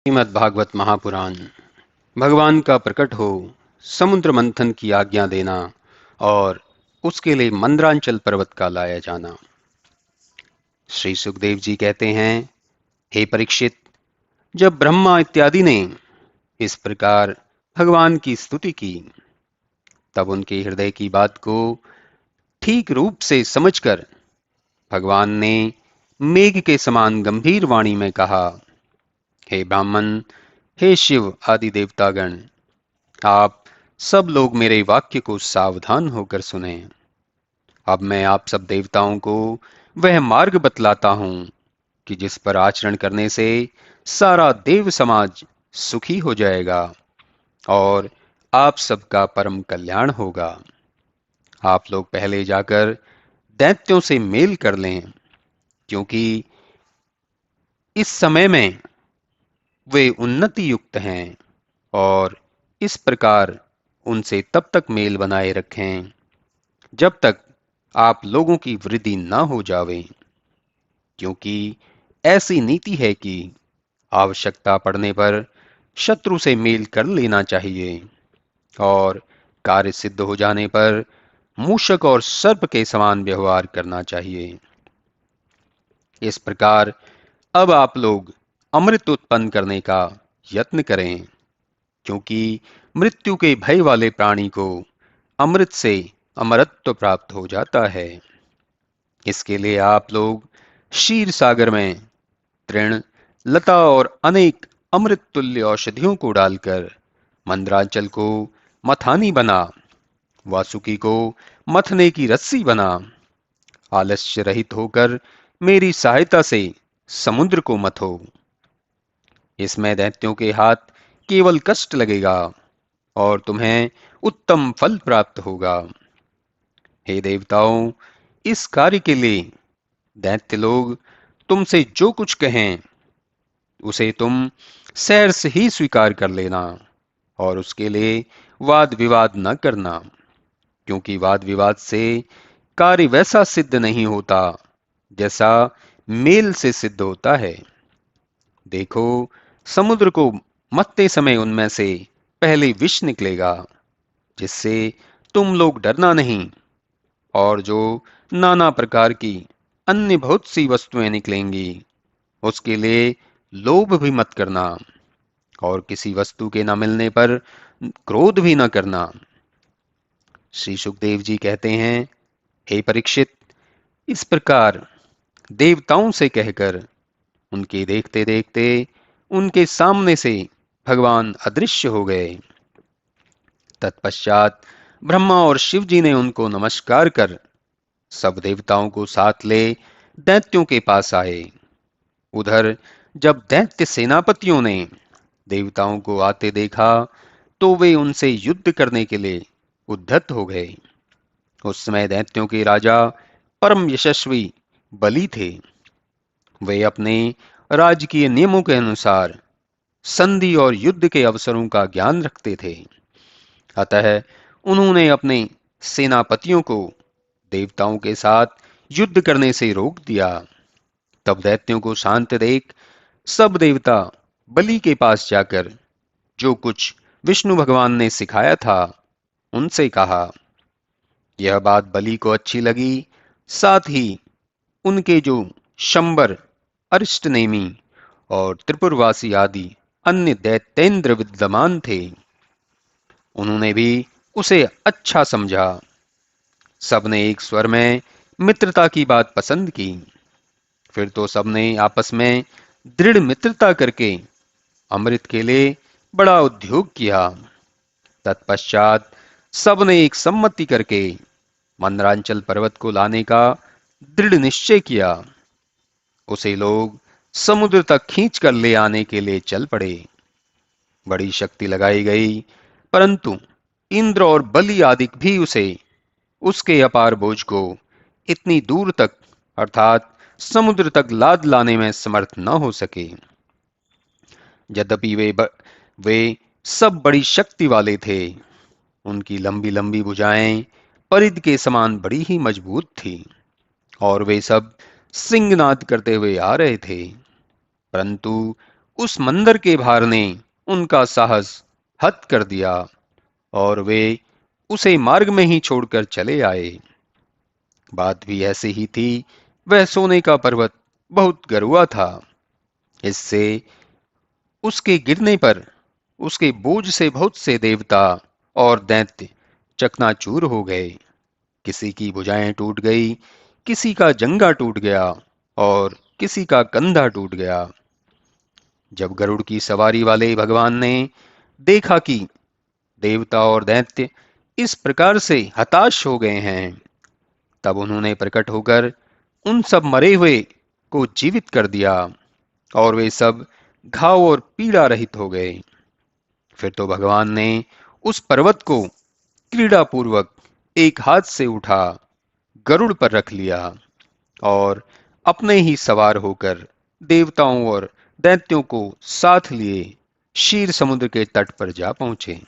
श्रीमद् भागवत महापुराण। भगवान का प्रकट हो समुद्र मंथन की आज्ञा देना और उसके लिए मंदरांचल पर्वत का लाया जाना। श्री सुखदेव जी कहते हैं, हे परीक्षित, जब ब्रह्मा इत्यादि ने इस प्रकार भगवान की स्तुति की, तब उनके हृदय की बात को ठीक रूप से समझकर भगवान ने मेघ के समान गंभीर वाणी में कहा, हे ब्राह्मण, हे शिव आदि देवतागण, आप सब लोग मेरे वाक्य को सावधान होकर सुने। अब मैं आप सब देवताओं को वह मार्ग बतलाता हूं कि जिस पर आचरण करने से सारा देव समाज सुखी हो जाएगा और आप सबका परम कल्याण होगा। आप लोग पहले जाकर दैत्यों से मेल कर लें, क्योंकि इस समय में वे उन्नति युक्त हैं, और इस प्रकार उनसे तब तक मेल बनाए रखें जब तक आप लोगों की वृद्धि न हो जावे, क्योंकि ऐसी नीति है कि आवश्यकता पड़ने पर शत्रु से मेल कर लेना चाहिए और कार्य सिद्ध हो जाने पर मूषक और सर्प के समान व्यवहार करना चाहिए। इस प्रकार अब आप लोग अमृत उत्पन्न करने का यत्न करें, क्योंकि मृत्यु के भय वाले प्राणी को अमृत से अमरत्व प्राप्त हो जाता है। इसके लिए आप लोग क्षीर सागर में तृण, लता और अनेक अमृत तुल्य औषधियों को डालकर मंदराचल को मथानी बना, वासुकी को मथने की रस्सी बना, आलस्य रहित होकर मेरी सहायता से समुद्र को मथो। इसमें दैत्यों के हाथ केवल कष्ट लगेगा और तुम्हें उत्तम फल प्राप्त होगा। हे देवताओं, इस कार्य के लिए दैत्य लोग तुमसे जो कुछ कहें उसे तुम सहर्ष ही स्वीकार कर लेना और उसके लिए वाद विवाद न करना, क्योंकि वाद विवाद से कार्य वैसा सिद्ध नहीं होता जैसा मेल से सिद्ध होता है। देखो, समुद्र को मथते समय उनमें से पहले विष निकलेगा, जिससे तुम लोग डरना नहीं, और जो नाना प्रकार की अन्य बहुत सी वस्तुएं निकलेंगी उसके लिए लोभ भी मत करना, और किसी वस्तु के न मिलने पर क्रोध भी न करना। श्री सुखदेव जी कहते हैं, हे परीक्षित, इस प्रकार देवताओं से कहकर उनके देखते देखते उनके सामने से भगवान अदृश्य हो गए। तत्पश्चात ब्रह्मा और शिव जी ने उनको नमस्कार कर सब देवताओं को साथ ले दैत्यों के पास आए। उधर जब दैत्य सेनापतियों ने देवताओं को आते देखा तो वे उनसे युद्ध करने के लिए उद्धत हो गए। उस समय दैत्यों के राजा परम यशस्वी बलि थे। वे अपने राजकीय नियमों के अनुसार संधि और युद्ध के अवसरों का ज्ञान रखते थे। अतः उन्होंने अपने सेनापतियों को देवताओं के साथ युद्ध करने से रोक दिया। तब दैत्यों को शांत देख सब देवता बलि के पास जाकर जो कुछ विष्णु भगवान ने सिखाया था उनसे कहा। यह बात बलि को अच्छी लगी। साथ ही उनके जो शंबर, अरिष्टनेमी और त्रिपुरवासी आदि अन्य दैत्येंद्र विद्यमान थे, उन्होंने भी उसे अच्छा समझा। सबने एक स्वर में मित्रता की बात पसंद की। फिर तो सबने आपस में दृढ़ मित्रता करके अमृत के लिए बड़ा उद्योग किया। तत्पश्चात सबने एक सम्मति करके मंदरांचल पर्वत को लाने का दृढ़ निश्चय किया। उसे लोग समुद्र तक खींच कर ले आने के लिए चल पड़े। बड़ी शक्ति लगाई गई, परंतु इंद्र और बलि आदि भी उसे उसके अपार बोझ को इतनी दूर तक अर्थात समुद्र तक लाद लाने में समर्थ न हो सके। यद्यपि वे सब बड़ी शक्ति वाले थे। उनकी लंबी लंबी भुजाएं परिध के समान बड़ी ही मजबूत थी और वे सब सिंहनाद करते हुए आ रहे थे, परंतु उस मंदर के भार ने उनका साहस हद कर दिया और वे उसे मार्ग में ही छोड़कर चले आए। बात भी ऐसे ही थी। वह सोने का पर्वत बहुत गरुआ था। इससे उसके गिरने पर उसके बोझ से बहुत से देवता और दैत्य चकनाचूर हो गए। किसी की भुजाएं टूट गई, किसी का जंघा टूट गया और किसी का कंधा टूट गया। जब गरुड़ की सवारी वाले भगवान ने देखा कि देवता और दैत्य इस प्रकार से हताश हो गए हैं, तब उन्होंने प्रकट होकर उन सब मरे हुए को जीवित कर दिया और वे सब घाव और पीड़ा रहित हो गए। फिर तो भगवान ने उस पर्वत को क्रीड़ा पूर्वक एक हाथ से उठा गरुड़ पर रख लिया और अपने ही सवार होकर देवताओं और दैत्यों को साथ लिए क्षीर समुद्र के तट पर जा पहुंचे।